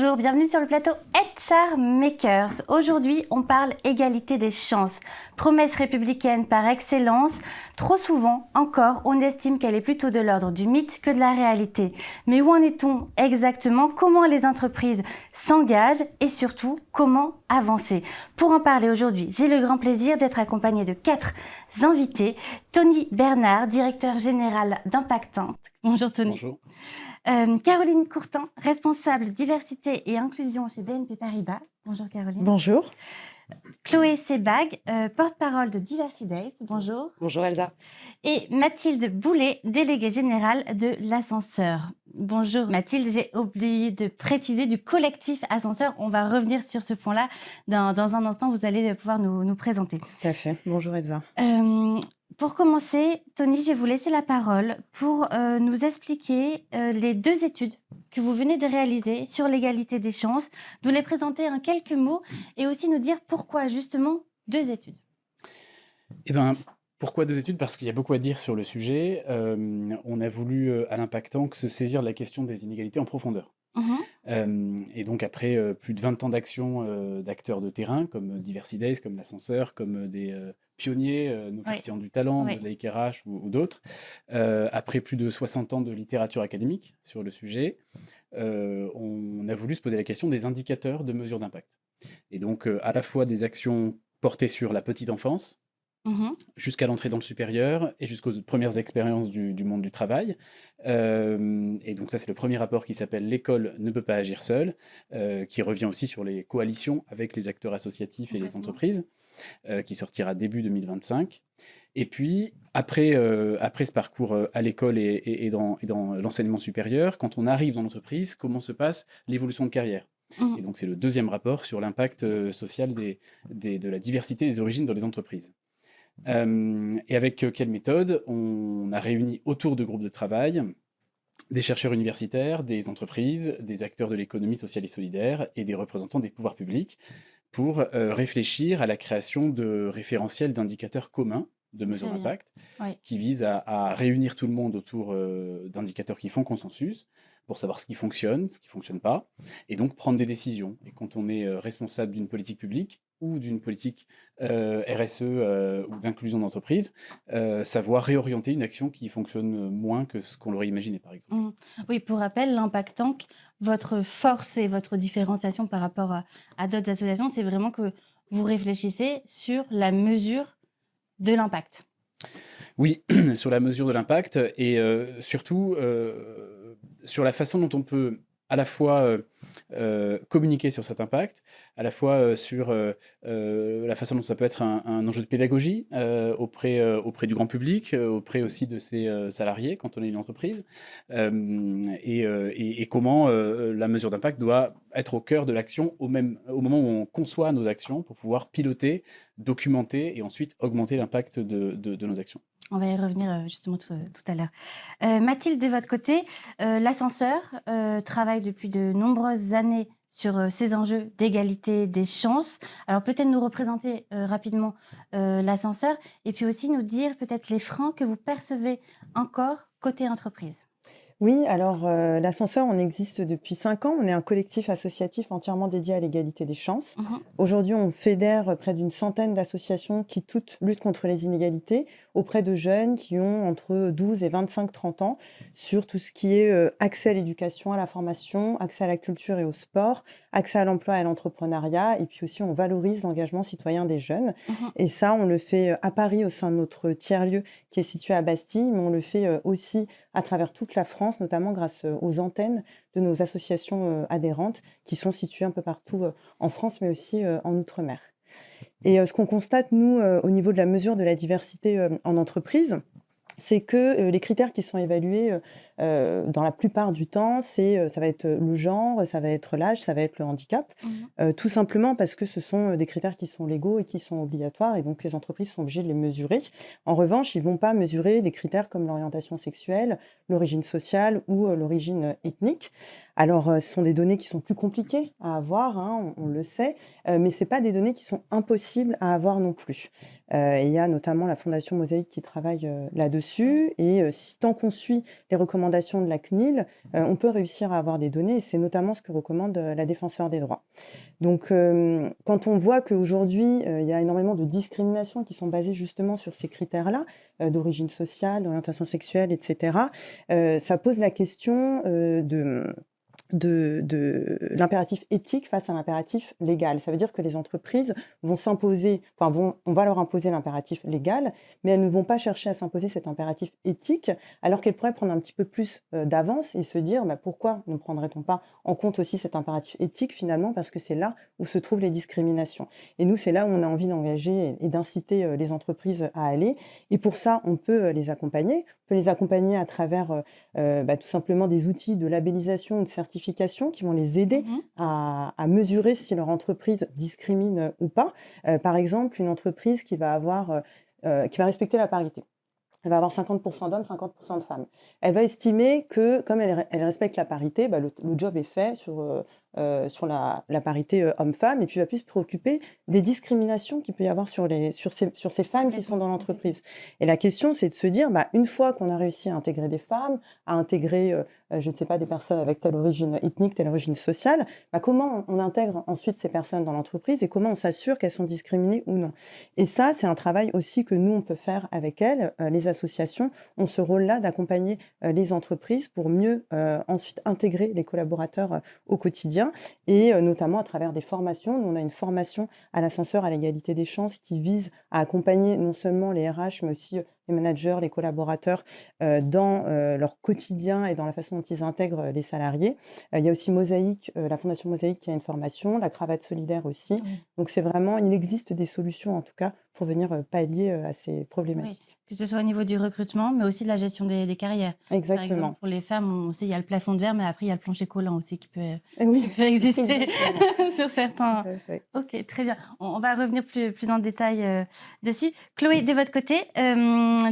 Bonjour, bienvenue sur le plateau HR Makers. Aujourd'hui, on parle égalité des chances. Promesse républicaine par excellence. Trop souvent, encore, on estime qu'elle est plutôt de l'ordre du mythe que de la réalité. Mais où en est-on exactement? Comment les entreprises s'engagent et surtout, comment avancer? Pour en parler aujourd'hui, j'ai le grand plaisir d'être accompagnée de 4 invités. Tony Bernard, directeur général d'Impactante. Bonjour Tony. Bonjour. Caroline Courtin, responsable diversité et inclusion chez BNP Paribas. Bonjour Caroline. Bonjour. Chloé Sebag, porte-parole de Diversity Days. Bonjour. Bonjour Elsa. Et Mathilde Boulet, déléguée générale de l'Ascenseur. Bonjour Mathilde, j'ai oublié de préciser du collectif Ascenseur. On va revenir sur ce point-là dans un instant. Vous allez pouvoir nous présenter. Tout à fait. Bonjour Elsa. Pour commencer, Tony, je vais vous laisser la parole pour nous expliquer les 2 études que vous venez de réaliser sur l'égalité des chances, nous les présenter en quelques mots et aussi nous dire pourquoi justement 2 études. Eh bien, pourquoi 2 études? Parce qu'il y a beaucoup à dire sur le sujet. On a voulu, à l'Impactank, se saisir de la question des inégalités en profondeur. Et donc après plus de 20 ans d'action d'acteurs de terrain, comme Diversity Days, comme l'Ascenseur, comme des pionniers, nos quartiers du talent, Mosaïque RH ou d'autres, après plus de 60 ans de littérature académique sur le sujet, on a voulu se poser la question des indicateurs de mesure d'impact. Et donc à la fois des actions portées sur la petite enfance, jusqu'à l'entrée dans le supérieur et jusqu'aux premières expériences du monde du travail. Et donc ça, c'est le premier rapport qui s'appelle « L'école ne peut pas agir seule », qui revient aussi sur les coalitions avec les acteurs associatifs et les entreprises, qui sortira début 2025. Et puis, après ce parcours à l'école et dans l'enseignement supérieur, quand on arrive dans l'entreprise, comment se passe l'évolution de carrière? Et donc c'est le 2e rapport sur l'impact social de la diversité des origines dans les entreprises. Et avec quelle méthode? On a réuni autour de groupes de travail des chercheurs universitaires, des entreprises, des acteurs de l'économie sociale et solidaire et des représentants des pouvoirs publics pour réfléchir à la création de référentiels d'indicateurs communs de mesure d'impact qui visent à réunir tout le monde autour d'indicateurs qui font consensus pour savoir ce qui fonctionne pas, et donc prendre des décisions. Et quand on est responsable d'une politique publique ou d'une politique RSE ou d'inclusion d'entreprise, savoir réorienter une action qui fonctionne moins que ce qu'on l'aurait imaginé, par exemple. Oui, pour rappel, l'Impactank, votre force et votre différenciation par rapport à d'autres associations, c'est vraiment que vous réfléchissez sur la mesure de l'impact. Oui, sur la mesure de l'impact et surtout sur la façon dont on peut à la fois communiquer sur cet impact, à la fois sur la façon dont ça peut être un enjeu de pédagogie auprès du grand public, auprès aussi de ses salariés quand on est une entreprise, et comment la mesure d'impact doit être au cœur de l'action au moment où on conçoit nos actions pour pouvoir piloter, documenter et ensuite augmenter l'impact de nos actions. On va y revenir justement tout à l'heure. Mathilde, de votre côté, l'Ascenseur travaille depuis de nombreuses années sur ces enjeux d'égalité des chances. Alors peut-être nous représenter rapidement l'Ascenseur et puis aussi nous dire peut-être les freins que vous percevez encore côté entreprise. Oui, alors l'Ascenseur, on existe depuis 5 ans. On est un collectif associatif entièrement dédié à l'égalité des chances. Aujourd'hui, on fédère près d'une centaine d'associations qui toutes luttent contre les inégalités auprès de jeunes qui ont entre 12 et 25-30 ans sur tout ce qui est accès à l'éducation, à la formation, accès à la culture et au sport, accès à l'emploi et à l'entrepreneuriat. Et puis aussi, on valorise l'engagement citoyen des jeunes. Et ça, on le fait à Paris au sein de notre tiers-lieu qui est situé à Bastille, mais on le fait aussi à travers toute la France, notamment grâce aux antennes de nos associations adhérentes qui sont situées un peu partout en France, mais aussi en Outre-mer. Et ce qu'on constate, nous, au niveau de la mesure de la diversité en entreprise, c'est que les critères qui sont évalués dans la plupart du temps, ça va être le genre, ça va être l'âge, ça va être le handicap, tout simplement parce que ce sont des critères qui sont légaux et qui sont obligatoires, et donc les entreprises sont obligées de les mesurer. En revanche, ils ne vont pas mesurer des critères comme l'orientation sexuelle, l'origine sociale ou l'origine ethnique. Alors, ce sont des données qui sont plus compliquées à avoir, hein, on le sait, mais ce n'est pas des données qui sont impossibles à avoir non plus. Il y a notamment la Fondation Mosaïque qui travaille là-dessus, là-dessus. Et tant qu'on suit les recommandations de la CNIL, on peut réussir à avoir des données. Et c'est notamment ce que recommande la Défenseure des droits. Donc, quand on voit qu'aujourd'hui, il y a énormément de discriminations qui sont basées justement sur ces critères-là, d'origine sociale, d'orientation sexuelle, etc., ça pose la question de l'impératif éthique face à l'impératif légal. Ça veut dire que les entreprises vont s'imposer, on va leur imposer l'impératif légal, mais elles ne vont pas chercher à s'imposer cet impératif éthique, alors qu'elles pourraient prendre un petit peu plus d'avance et se dire pourquoi ne prendrait-on pas en compte aussi cet impératif éthique finalement, parce que c'est là où se trouvent les discriminations. Et nous, c'est là où on a envie d'engager et d'inciter les entreprises à aller. Et pour ça, on peut les accompagner. On peut les accompagner à travers tout simplement des outils de labellisation ou de certification qui vont les aider à mesurer si leur entreprise discrimine ou pas. Par exemple, une entreprise qui va respecter la parité. Elle va avoir 50% d'hommes, 50% de femmes. Elle va estimer que, comme elle respecte la parité, le job est fait sur la parité homme-femme, et puis va plus se préoccuper des discriminations qu'il peut y avoir sur ces femmes qui sont dans l'entreprise. Et la question, c'est de se dire, une fois qu'on a réussi à intégrer des femmes, à intégrer, je ne sais pas, des personnes avec telle origine ethnique, telle origine sociale, comment on intègre ensuite ces personnes dans l'entreprise et comment on s'assure qu'elles sont discriminées ou non. Et ça, c'est un travail aussi que nous, on peut faire avec elles. Les associations ont ce rôle-là d'accompagner les entreprises pour mieux ensuite intégrer les collaborateurs au quotidien, et notamment à travers des formations. Nous, on a une formation à l'ascenseur à l'égalité des chances qui vise à accompagner non seulement les RH, mais aussi les managers, les collaborateurs dans leur quotidien et dans la façon dont ils intègrent les salariés. Il y a aussi Mosaïque, la Fondation Mosaïque qui a une formation, la cravate solidaire aussi. Donc c'est vraiment, il existe des solutions en tout cas pour venir pallier à ces problématiques. Oui, que ce soit au niveau du recrutement, mais aussi de la gestion des carrières. Exactement. Par exemple, pour les femmes, on sait, il y a le plafond de verre, mais après, il y a le plancher collant aussi qui peut Oui, exister sur certains. tout à fait. Ok, très bien. On va revenir plus en détail dessus. Chloé, de votre côté,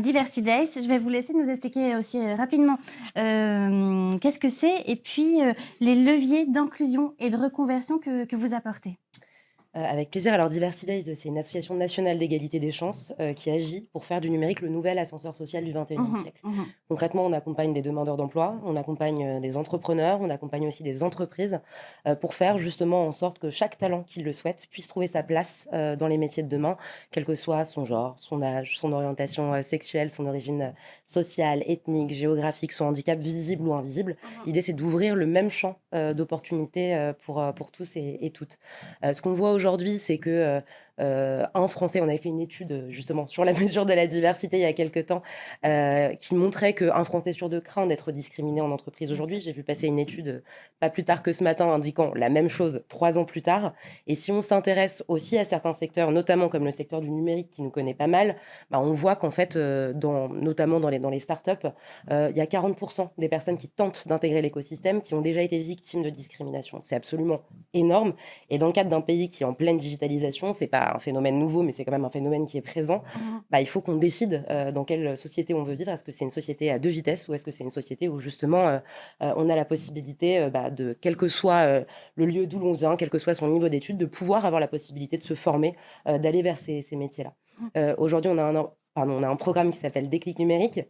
Diversity Days, je vais vous laisser nous expliquer aussi rapidement qu'est-ce que c'est et puis les leviers d'inclusion et de reconversion que vous apportez. Avec plaisir. Alors, Diversity Days, c'est une association nationale d'égalité des chances qui agit pour faire du numérique le nouvel ascenseur social du XXIe siècle. Concrètement, on accompagne des demandeurs d'emploi, on accompagne des entrepreneurs, on accompagne aussi des entreprises pour faire justement en sorte que chaque talent qui le souhaite puisse trouver sa place dans les métiers de demain, quel que soit son genre, son âge, son orientation sexuelle, son origine sociale, ethnique, géographique, son handicap visible ou invisible. L'idée, c'est d'ouvrir le même champ d'opportunités pour tous et toutes. Ce qu'on voit aujourd'hui, c'est que un Français, on avait fait une étude justement sur la mesure de la diversité il y a quelques temps, qui montrait qu'un Français sur deux craint d'être discriminé en entreprise aujourd'hui. J'ai vu passer une étude pas plus tard que ce matin indiquant la même chose 3 ans plus tard. Et si on s'intéresse aussi à certains secteurs, notamment comme le secteur du numérique qui nous connaît pas mal, on voit qu'en fait, notamment dans les startups, il y a 40% des personnes qui tentent d'intégrer l'écosystème qui ont déjà été victimes de discrimination. C'est absolument énorme. Et dans le cadre d'un pays qui est en pleine digitalisation, c'est pas un phénomène nouveau, mais c'est quand même un phénomène qui est présent. Il faut qu'on décide dans quelle société on veut vivre. Est-ce que c'est une société à 2 vitesses ou est-ce que c'est une société où justement on a la possibilité de, quel que soit le lieu d'où l'on vient, quel que soit son niveau d'études, de pouvoir avoir la possibilité de se former, d'aller vers ces métiers-là. Aujourd'hui, on a un programme qui s'appelle Déclic numérique,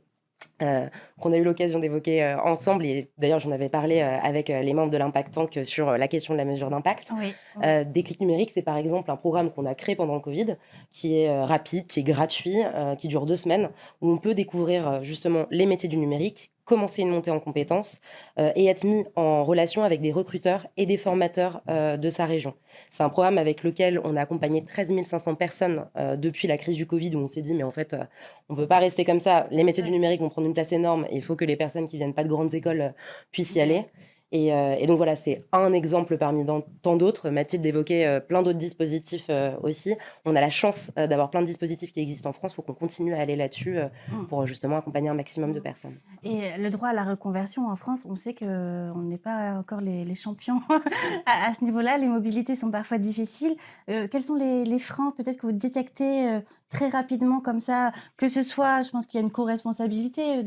qu'on a eu l'occasion d'évoquer ensemble, et d'ailleurs j'en avais parlé avec les membres de l'Impact Tank sur la question de la mesure d'impact. Déclic numérique, c'est par exemple un programme qu'on a créé pendant le Covid, qui est rapide, qui est gratuit, qui dure 2 semaines, où on peut découvrir justement les métiers du numérique, commencer une montée en compétences et être mis en relation avec des recruteurs et des formateurs de sa région. C'est un programme avec lequel on a accompagné 13 500 personnes depuis la crise du Covid, où on s'est dit, mais en fait, on ne peut pas rester comme ça. Les métiers du numérique vont prendre une place énorme et il faut que les personnes qui ne viennent pas de grandes écoles puissent y aller. Et donc voilà, c'est un exemple parmi tant d'autres. Mathilde évoquait plein d'autres dispositifs aussi. On a la chance d'avoir plein de dispositifs qui existent en France. Il faut qu'on continue à aller là-dessus pour justement accompagner un maximum de personnes. Et le droit à la reconversion en France, on sait qu'on n'est pas encore les champions à ce niveau-là. Les mobilités sont parfois difficiles. Quels sont les freins peut-être que vous détectez très rapidement comme ça, que ce soit, je pense qu'il y a une co-responsabilité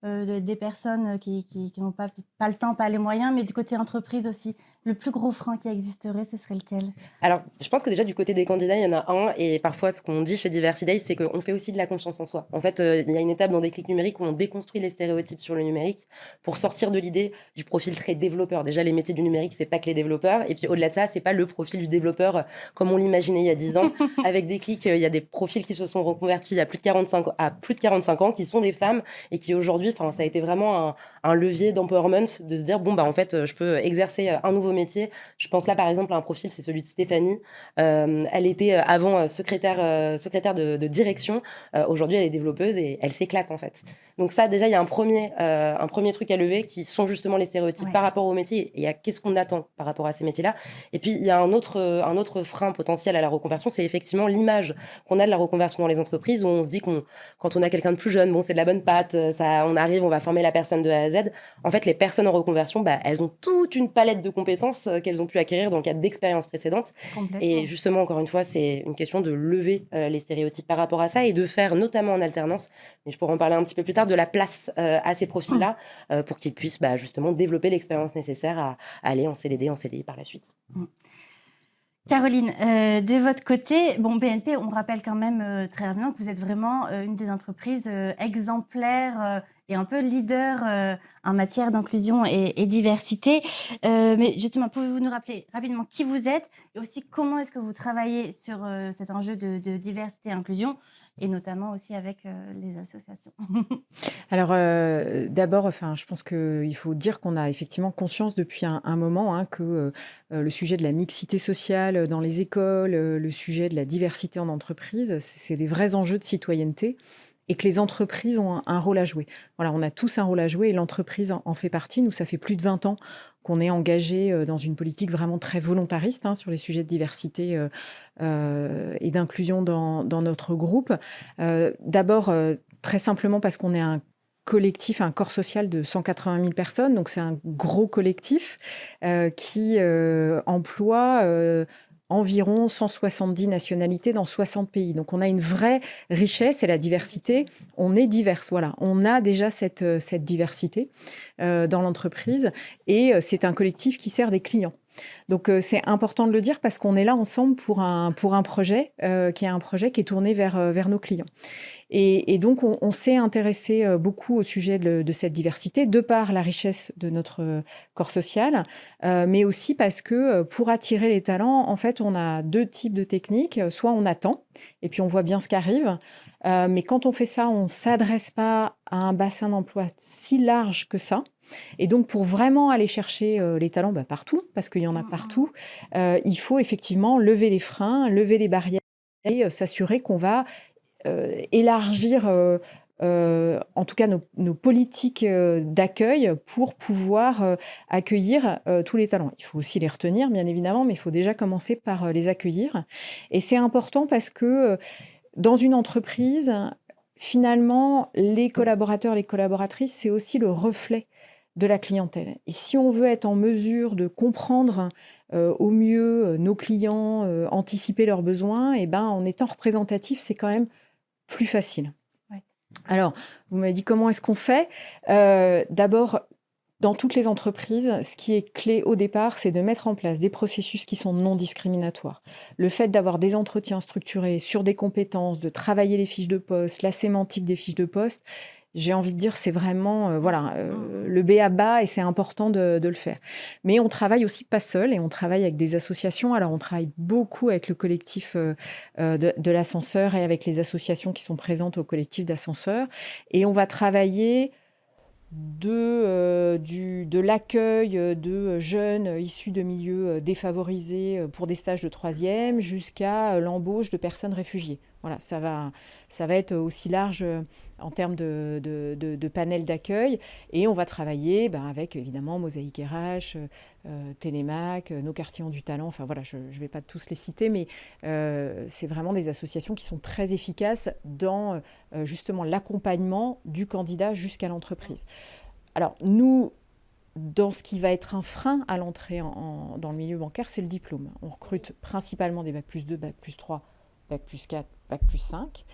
des personnes qui n'ont pas le temps, pas les moyens, mais du côté entreprise aussi, Le plus gros frein qui existerait, ce serait lequel? Alors, je pense que déjà, du côté des candidats, il y en a un. Et parfois, ce qu'on dit chez Diversity Days, c'est qu'on fait aussi de la confiance en soi. En fait, il y a une étape dans Déclic numérique où on déconstruit les stéréotypes sur le numérique pour sortir de l'idée du profil très développeur. Déjà, les métiers du numérique, c'est pas que les développeurs. Et puis, au-delà de ça, c'est pas le profil du développeur comme on l'imaginait il y a 10 ans. Avec Déclic, il y a des profils qui se sont reconvertis à plus de 45 ans, qui sont des femmes et qui aujourd'hui, ça a été vraiment un levier d'empowerment de se dire, bon, en fait, je peux exercer un nouveau métier. Je pense là, par exemple, à un profil, c'est celui de Stéphanie. Elle était avant secrétaire de direction. Aujourd'hui, elle est développeuse et elle s'éclate, en fait. Donc ça, déjà, il y a un premier truc à lever qui sont justement les stéréotypes par rapport au métier et à qu'est-ce qu'on attend par rapport à ces métiers-là. Et puis, il y a un autre frein potentiel à la reconversion, c'est effectivement l'image qu'on a de la reconversion dans les entreprises où on se dit quand on a quelqu'un de plus jeune, bon, c'est de la bonne patte, on arrive, on va former la personne de A à Z. En fait, les personnes en reconversion, elles ont toute une palette de compétences qu'elles ont pu acquérir dans le cadre d'expériences précédentes. Et justement, encore une fois, c'est une question de lever les stéréotypes par rapport à ça et de faire, notamment en alternance, mais je pourrais en parler un petit peu plus tard, de la place à ces profils-là pour qu'ils puissent justement développer l'expérience nécessaire à aller en CDD, en CDI par la suite. Caroline, de votre côté, BNP, on rappelle quand même très rapidement que vous êtes vraiment une des entreprises exemplaires et un peu leader en matière d'inclusion et diversité. Mais justement, pouvez-vous nous rappeler rapidement qui vous êtes et aussi comment est-ce que vous travaillez sur cet enjeu de diversité et inclusion et notamment aussi avec les associations? Alors, d'abord, je pense qu'il faut dire qu'on a effectivement conscience depuis un moment que le sujet de la mixité sociale dans les écoles, le sujet de la diversité en entreprise, c'est des vrais enjeux de citoyenneté et que les entreprises ont un rôle à jouer. Voilà, on a tous un rôle à jouer et l'entreprise en fait partie. Nous, ça fait plus de 20 ans qu'on est engagé dans une politique vraiment très volontariste sur les sujets de diversité et d'inclusion dans notre groupe. D'abord, très simplement parce qu'on est un collectif, un corps social de 180 000 personnes. Donc, c'est un gros collectif qui emploie environ 170 nationalités dans 60 pays. Donc, on a une vraie richesse et la diversité, on est diverse. Voilà, on a déjà cette diversité dans l'entreprise et c'est un collectif qui sert des clients. Donc, c'est important de le dire parce qu'on est là ensemble pour un projet qui est un projet qui est tourné vers nos clients. Et donc, on s'est intéressé beaucoup au sujet de cette diversité, de par la richesse de notre corps social, mais aussi parce que pour attirer les talents, en fait, on a deux types de techniques. Soit on attend, et puis on voit bien ce qui arrive, mais quand on fait ça, on ne s'adresse pas à un bassin d'emploi si large que ça. Et donc, pour vraiment aller chercher les talents partout, parce qu'il y en a partout, il faut effectivement lever les freins, lever les barrières et s'assurer qu'on va élargir en tout cas nos politiques d'accueil pour pouvoir accueillir tous les talents. Il faut aussi les retenir, bien évidemment, mais il faut déjà commencer par les accueillir. Et c'est important parce que dans une entreprise, finalement, les collaborateurs, les collaboratrices, c'est aussi le reflet de la clientèle. Et si on veut être en mesure de comprendre au mieux nos clients, anticiper leurs besoins, en étant représentatif, c'est quand même plus facile. Ouais. Alors, vous m'avez dit comment est-ce qu'on fait ? D'abord, dans toutes les entreprises, ce qui est clé au départ, c'est de mettre en place des processus qui sont non discriminatoires. Le fait d'avoir des entretiens structurés sur des compétences, de travailler les fiches de poste, la sémantique des fiches de poste, j'ai envie de dire, c'est vraiment le b.a.-ba et c'est important de le faire. Mais on travaille aussi pas seul et on travaille avec des associations. Alors, on travaille beaucoup avec le collectif de l'ascenseur et avec les associations qui sont présentes au collectif d'ascenseurs. Et on va travailler de l'accueil de jeunes issus de milieux défavorisés pour des stages de 3e jusqu'à l'embauche de personnes réfugiées. Voilà, ça va être aussi large en termes de panel d'accueil. Et on va travailler avec, évidemment, Mosaïque RH, Télémac, nos quartiers ont du talent. Enfin, voilà, je ne vais pas tous les citer, mais c'est vraiment des associations qui sont très efficaces dans, justement, l'accompagnement du candidat jusqu'à l'entreprise. Alors, nous, dans ce qui va être un frein à l'entrée dans le milieu bancaire, c'est le diplôme. On recrute principalement des Bac+2, Bac+3, bac plus 4, bac plus 5,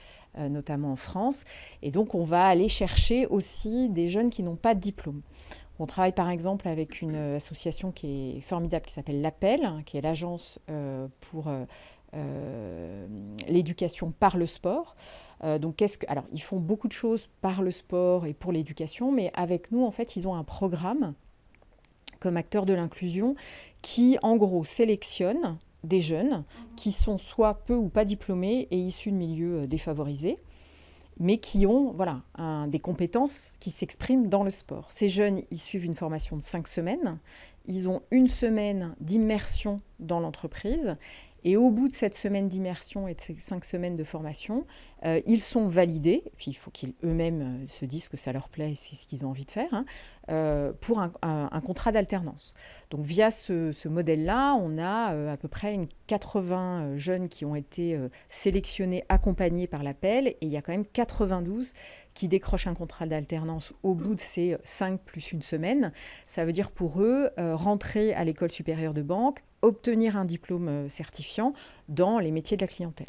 notamment en France. Et donc, on va aller chercher aussi des jeunes qui n'ont pas de diplôme. On travaille par exemple avec une association qui est formidable, qui s'appelle l'Appel, qui est l'agence pour l'éducation par le sport. Alors, ils font beaucoup de choses par le sport et pour l'éducation, mais avec nous, en fait, ils ont un programme comme acteur de l'inclusion qui, en gros, sélectionne des jeunes qui sont soit peu ou pas diplômés et issus de milieux défavorisés, mais qui ont des compétences qui s'expriment dans le sport. Ces jeunes, ils suivent une formation de 5 semaines, ils ont 1 semaine d'immersion dans l'entreprise, et au bout de cette semaine d'immersion et de ces 5 semaines de formation, ils sont validés, et puis il faut qu'ils eux-mêmes se disent que ça leur plaît et c'est ce qu'ils ont envie de faire, pour un contrat d'alternance. Donc via ce modèle-là, on a à peu près 80 jeunes qui ont été sélectionnés, accompagnés par l'Appel, et il y a quand même 92 qui décrochent un contrat d'alternance au bout de ces 5 plus 1 semaine. Ça veut dire pour eux rentrer à l'école supérieure de banque, obtenir un diplôme certifiant dans les métiers de la clientèle.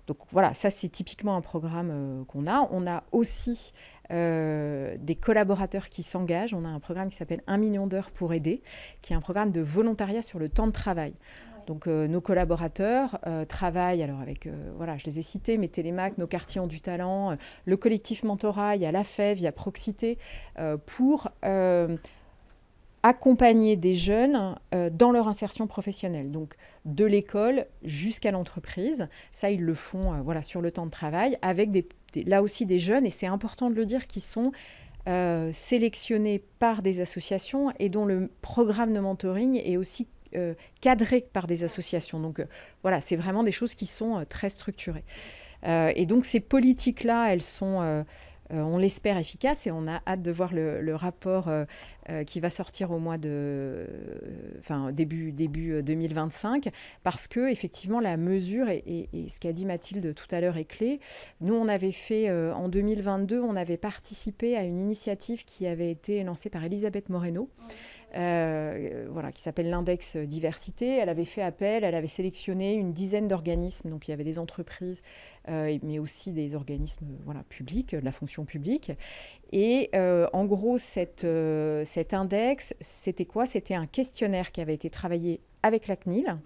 Donc voilà, ça c'est typiquement un programme qu'on a. On a aussi des collaborateurs qui s'engagent. On a un programme qui s'appelle 1 million d'heures pour aider, qui est un programme de volontariat sur le temps de travail. Donc nos collaborateurs travaillent alors avec, je les ai cités, mais Télémac, Nos Quartiers ont du talent, le collectif Mentorat, il y a la FEV, il y a Proxité, pour accompagner des jeunes dans leur insertion professionnelle, donc de l'école jusqu'à l'entreprise. Ça, ils le font sur le temps de travail, avec là aussi des jeunes, et c'est important de le dire, qui sont sélectionnés par des associations et dont le programme de mentoring est aussi cadré par des associations. Donc c'est vraiment des choses qui sont très structurées. Et donc ces politiques-là, elles sont... on l'espère efficace, et on a hâte de voir le rapport qui va sortir au mois début 2025, parce que effectivement la mesure, et ce qu'a dit Mathilde tout à l'heure est clé. Nous, on avait fait en 2022, on avait participé à une initiative qui avait été lancée par Elisabeth Moreno, qui s'appelle l'index diversité. Elle avait fait appel, elle avait sélectionné une dizaine d'organismes, donc il y avait des entreprises, mais aussi des organismes publics, de la fonction publique. Et en gros, cet index, c'était quoi ? C'était un questionnaire qui avait été travaillé avec la CNIL,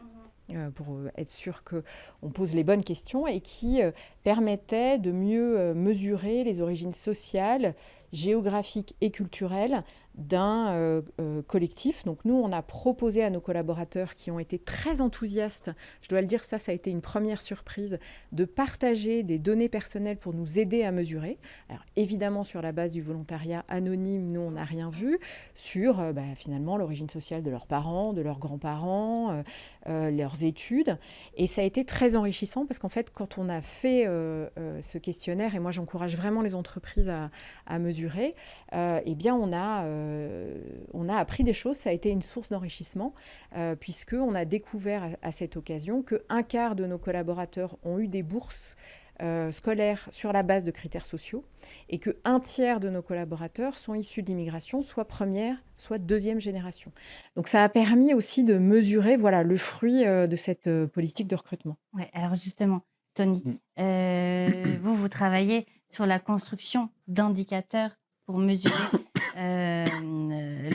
pour être sûr qu'on pose les bonnes questions, et qui permettait de mieux mesurer les origines sociales, géographiques et culturelles d'un collectif. Donc nous, on a proposé à nos collaborateurs, qui ont été très enthousiastes, je dois le dire, ça a été une première surprise, de partager des données personnelles pour nous aider à mesurer. Alors évidemment, sur la base du volontariat anonyme, nous, on n'a rien vu sur finalement l'origine sociale de leurs parents, de leurs grands-parents, leurs études. Et ça a été très enrichissant, parce qu'en fait, quand on a fait ce questionnaire, et moi j'encourage vraiment les entreprises à mesurer, on a appris des choses. Ça a été une source d'enrichissement, puisqu'on a découvert à cette occasion qu'un quart de nos collaborateurs ont eu des bourses scolaires sur la base de critères sociaux, et qu'un tiers de nos collaborateurs sont issus de l'immigration, soit première, soit deuxième génération. Donc ça a permis aussi de mesurer le fruit de cette politique de recrutement. Ouais, alors justement, Tony, vous travaillez sur la construction d'indicateurs pour mesurer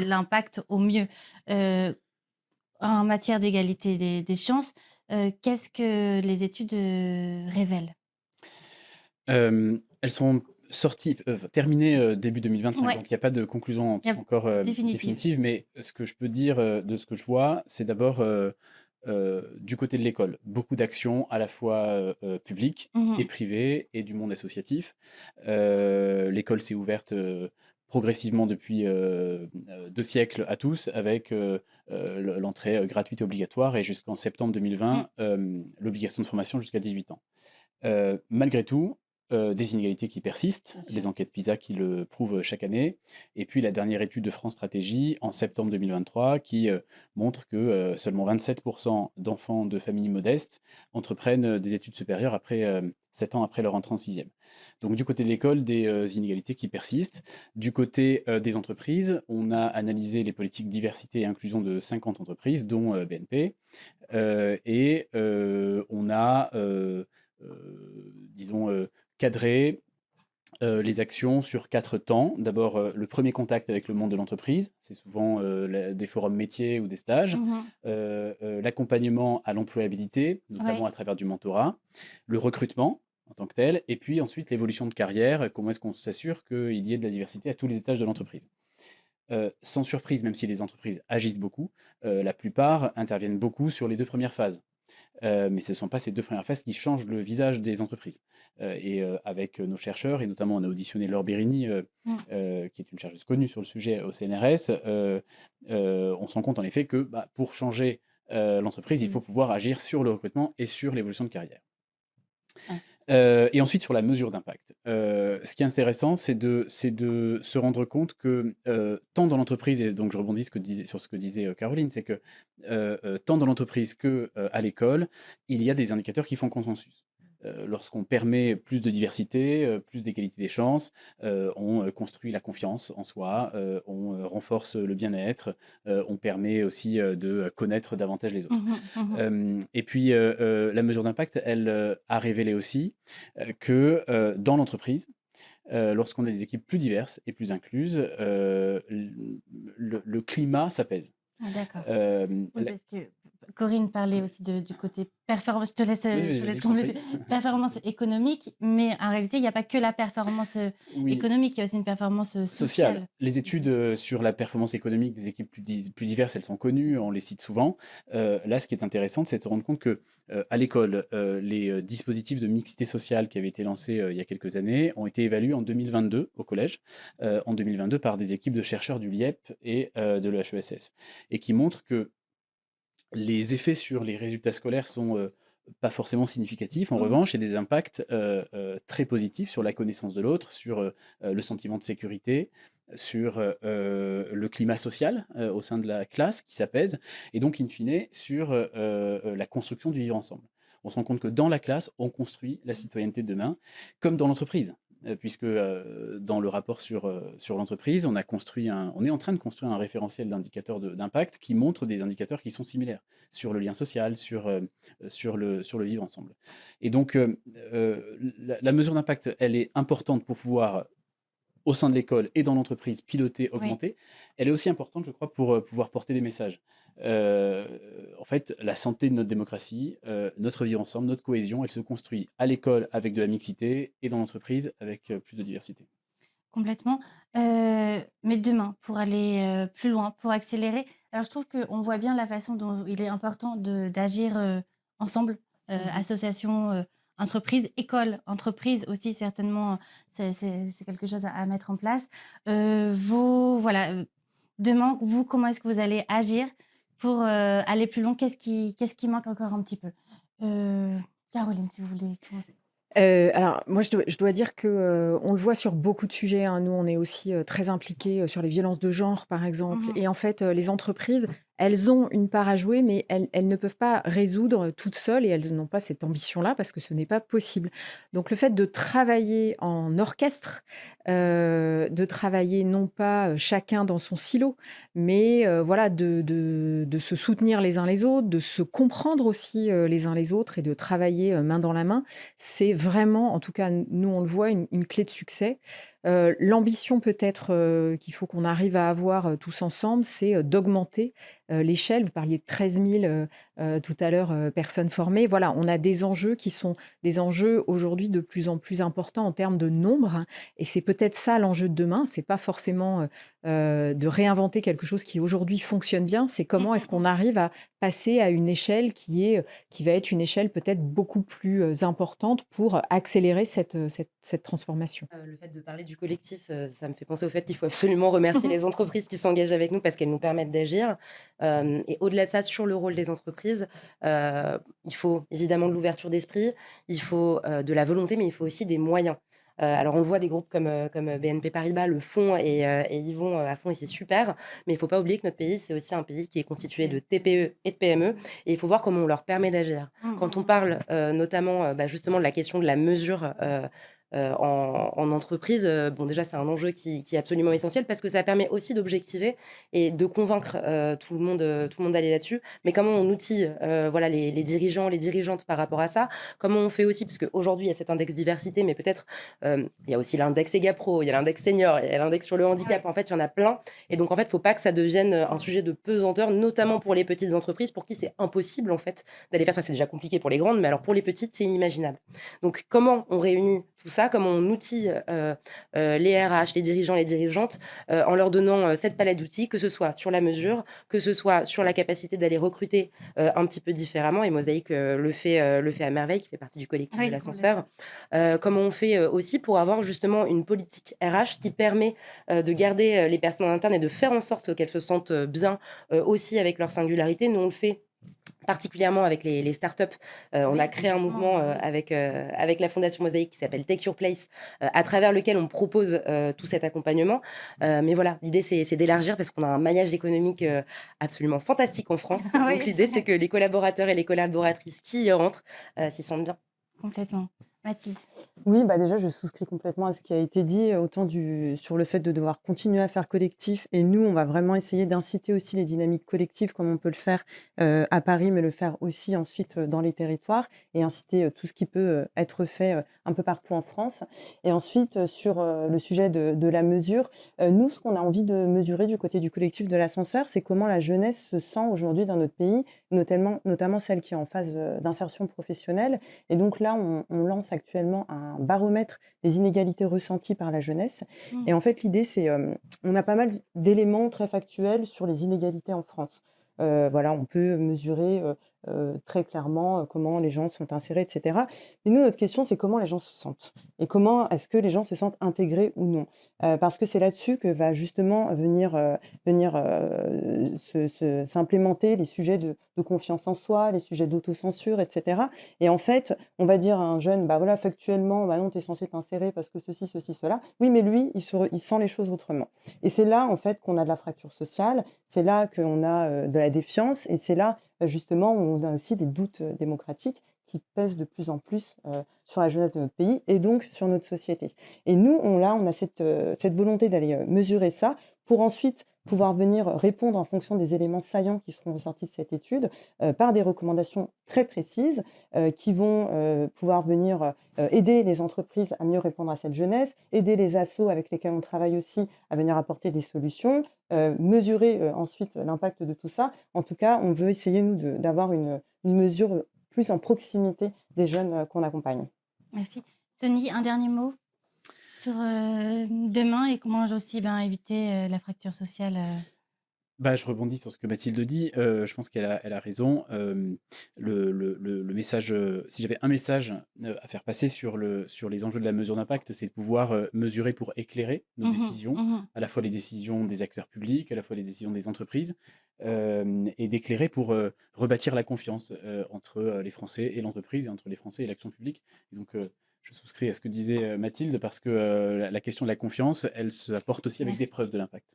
l'impact au mieux. En matière d'égalité des chances, qu'est-ce que les études révèlent ? Elles sont terminées début 2025, Ouais. donc il n'y a pas de conclusion Il y a encore définitive. définitive, mais ce que je peux dire de ce que je vois, c'est d'abord du côté de l'école, beaucoup d'actions à la fois publiques et privées, et du monde associatif. L'école s'est ouverte progressivement depuis 2 siècles à tous, avec l'entrée gratuite et obligatoire, et jusqu'en septembre 2020, l'obligation de formation jusqu'à 18 ans. Malgré tout, des inégalités qui persistent, les enquêtes PISA qui le prouvent chaque année, et puis la dernière étude de France Stratégie en septembre 2023 qui montre que seulement 27% d'enfants de familles modestes entreprennent des études supérieures après 7 ans après leur entrée en sixième. Donc du côté de l'école, des inégalités qui persistent. Du côté des entreprises, on a analysé les politiques diversité et inclusion de 50 entreprises, dont BNP, et on a, disons, cadré les actions sur 4 temps. D'abord, le premier contact avec le monde de l'entreprise, c'est souvent des forums métiers ou des stages. L'accompagnement à l'employabilité, notamment à travers du mentorat. Le recrutement en tant que tel. Et puis ensuite, l'évolution de carrière. Comment est-ce qu'on s'assure qu'il y ait de la diversité à tous les étages de l'entreprise. Sans surprise, même si les entreprises agissent beaucoup, la plupart interviennent beaucoup sur les 2 premières phases. Mais ce ne sont pas ces 2 premières phases qui changent le visage des entreprises. Avec nos chercheurs, et notamment on a auditionné Laure Bérini, qui est une chercheuse connue sur le sujet au CNRS, on se rend compte en effet que pour changer l'entreprise, il faut pouvoir agir sur le recrutement et sur l'évolution de carrière. Et ensuite, sur la mesure d'impact. Ce qui est intéressant, c'est de se rendre compte que tant dans l'entreprise, et donc je rebondis sur ce que disait Caroline, c'est que tant dans l'entreprise qu'à l'école, il y a des indicateurs qui font consensus. Lorsqu'on permet plus de diversité, plus d'égalité des chances, on construit la confiance en soi, on renforce le bien-être, on permet aussi de connaître davantage les autres. Et puis, la mesure d'impact, elle a révélé aussi que dans l'entreprise, lorsqu'on a des équipes plus diverses et plus incluses, le climat s'apaise. D'accord. Oui, parce que Corinne parlait aussi du côté performance. Je te laisse, je laisse t'en compléter. prie. Performance économique, mais en réalité, il n'y a pas que la performance Oui. économique, il y a aussi une performance sociale. Les études sur la performance économique des équipes plus diverses, elles sont connues, on les cite souvent. Là, ce qui est intéressant, c'est de se rendre compte que à l'école, les dispositifs de mixité sociale qui avaient été lancés il y a quelques années ont été évalués en 2022 au collège, en 2022 par des équipes de chercheurs du LIEP et de l'EHESS, et qui montrent que les effets sur les résultats scolaires sont pas forcément significatifs. En revanche, il y a des impacts très positifs sur la connaissance de l'autre, sur le sentiment de sécurité, sur le climat social au sein de la classe qui s'apaise, et donc, in fine, sur la construction du vivre ensemble. On se rend compte que dans la classe, on construit la citoyenneté de demain, comme dans l'entreprise. Puisque dans le rapport sur l'entreprise, on est en train de construire un référentiel d'indicateurs d'impact qui montre des indicateurs qui sont similaires sur le lien social, sur le vivre ensemble. Et donc, la mesure d'impact, elle est importante pour pouvoir, au sein de l'école et dans l'entreprise, piloter, augmenter. Elle est aussi importante, je crois, pour pouvoir porter des messages. En fait, la santé de notre démocratie, notre vivre ensemble, notre cohésion, elle se construit à l'école avec de la mixité et dans l'entreprise avec plus de diversité. Complètement. Mais demain, pour aller plus loin, pour accélérer, alors je trouve qu'on voit bien la façon dont il est important d'agir ensemble, association, entreprise, école, entreprise aussi certainement, c'est quelque chose à mettre en place. Voilà, demain, vous, comment est-ce que vous allez agir pour aller plus loin? Qu'est-ce qui manque encore un petit peu? Caroline, si vous voulez commencer. Alors moi je dois dire que, on le voit sur beaucoup de sujets, hein. Nous, on est aussi, très impliqués, sur les violences de genre, par exemple, et en fait, les entreprises, elles ont une part à jouer, mais elles ne peuvent pas résoudre toutes seules, et elles n'ont pas cette ambition-là parce que ce n'est pas possible. Donc le fait de travailler en orchestre, de travailler non pas, chacun dans son silo, mais voilà, de se soutenir les uns les autres, de se comprendre aussi, les uns les autres, et de travailler, main dans la main, c'est vraiment, en tout cas, nous, on le voit, une clé de succès. L'ambition peut-être qu'il faut qu'on arrive à avoir tous ensemble, c'est d'augmenter l'échelle. Vous parliez de 13 000 tout à l'heure, personnes formées. Voilà, on a des enjeux qui sont des enjeux aujourd'hui de plus en plus importants en termes de nombre, hein, et c'est peut-être ça l'enjeu de demain. C'est pas forcément de réinventer quelque chose qui aujourd'hui fonctionne bien, c'est comment est-ce qu'on arrive à passer à une échelle qui va être une échelle peut-être beaucoup plus importante pour accélérer cette transformation. Le fait de parler du collectif, ça me fait penser au fait qu'il faut absolument remercier les entreprises qui s'engagent avec nous parce qu'elles nous permettent d'agir. Et au-delà de ça, sur le rôle des entreprises, entreprise, il faut évidemment de l'ouverture d'esprit, il faut de la volonté, mais il faut aussi des moyens. Alors, on voit des groupes comme BNP Paribas le font et y vont à fond et c'est super. Mais il ne faut pas oublier que notre pays, c'est aussi un pays qui est constitué de TPE et de PME. Et il faut voir comment on leur permet d'agir. Quand on parle notamment justement de la question de la mesure en entreprise, bon, déjà, c'est un enjeu qui est absolument essentiel parce que ça permet aussi d'objectiver et de convaincre tout le monde d'aller là-dessus. Mais comment on outille voilà, les dirigeants, les dirigeantes par rapport à ça? Comment on fait aussi, parce qu'aujourd'hui, il y a cet index diversité, mais peut-être il y a aussi l'index EGAPRO, il y a l'index senior, il y a l'index sur le handicap. En fait, il y en a plein. Et donc, en fait, il ne faut pas que ça devienne un sujet de pesanteur, notamment pour les petites entreprises, pour qui c'est impossible, en fait, d'aller faire ça. C'est déjà compliqué pour les grandes, mais alors pour les petites, c'est inimaginable. Donc, comment on réunit tout ça, comment on outille les RH, les dirigeants, les dirigeantes, en leur donnant cette palette d'outils, que ce soit sur la mesure, que ce soit sur la capacité d'aller recruter un petit peu différemment. Et Mosaïque le fait à merveille, qui fait partie du collectif de l'ascenseur. Comment on fait aussi pour avoir justement une politique RH qui permet de garder les personnes en interne et de faire en sorte qu'elles se sentent bien aussi avec leur singularité. Nous, on le fait particulièrement avec les startups. On a créé un mouvement avec la Fondation Mosaïque qui s'appelle Take Your Place, à travers lequel on propose tout cet accompagnement. Mais voilà, l'idée, c'est d'élargir parce qu'on a un maillage économique absolument fantastique en France. Donc l'idée, c'est que les collaborateurs et les collaboratrices qui y rentrent s'y sentent bien. Complètement. Mathilde. Oui, bah déjà, je souscris complètement à ce qui a été dit, autant sur le fait de devoir continuer à faire collectif. Et nous, on va vraiment essayer d'inciter aussi les dynamiques collectives, comme on peut le faire à Paris, mais le faire aussi ensuite dans les territoires et inciter tout ce qui peut être fait un peu partout en France. Et ensuite, sur le sujet de la mesure, nous, ce qu'on a envie de mesurer du côté du collectif de l'ascenseur, c'est comment la jeunesse se sent aujourd'hui dans notre pays, notamment celle qui est en phase d'insertion professionnelle. Et donc là, on lance actuellement un baromètre des inégalités ressenties par la jeunesse. Et en fait, l'idée, c'est on a pas mal d'éléments très factuels sur les inégalités en France. Voilà, on peut mesurer très clairement comment les gens sont insérés, etc. Mais nous, notre question, c'est comment les gens se sentent et comment est-ce que les gens se sentent intégrés ou non. Parce que c'est là-dessus que va justement venir s'implémenter les sujets de confiance en soi, les sujets d'autocensure, etc. Et en fait, on va dire à un jeune, bah voilà, factuellement, bah non, tu es censé t'insérer parce que ceci, cela. Oui, mais lui, il sent les choses autrement. Et c'est là, en fait, qu'on a de la fracture sociale, c'est là qu'on a de la défiance, et c'est là, justement, où on a aussi des doutes démocratiques qui pèsent de plus en plus sur la jeunesse de notre pays et donc sur notre société. Et nous, on a cette volonté d'aller mesurer ça pour ensuite pouvoir venir répondre en fonction des éléments saillants qui seront ressortis de cette étude par des recommandations très précises qui vont pouvoir venir aider les entreprises à mieux répondre à cette jeunesse, aider les assos avec lesquels on travaille aussi à venir apporter des solutions, mesurer ensuite l'impact de tout ça. En tout cas, on veut essayer, nous, d'avoir une mesure plus en proximité des jeunes qu'on accompagne. Merci. Tony, un dernier mot sur demain et comment aussi éviter la fracture sociale Bah, je rebondis sur ce que Mathilde dit. Je pense qu'elle a raison. Le message, si j'avais un message à faire passer sur les enjeux de la mesure d'impact, c'est de pouvoir mesurer pour éclairer nos décisions, à la fois les décisions des acteurs publics, à la fois les décisions des entreprises, et d'éclairer pour rebâtir la confiance entre les Français et l'entreprise, et entre les Français et l'action publique. Et donc, je souscris à ce que disait Mathilde, parce que la question de la confiance, elle se apporte aussi avec des preuves de l'impact.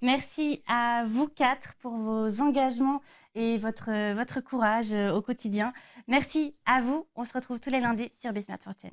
Merci à vous quatre pour vos engagements et votre courage au quotidien. Merci à vous. On se retrouve tous les lundis sur Be Smart for Change.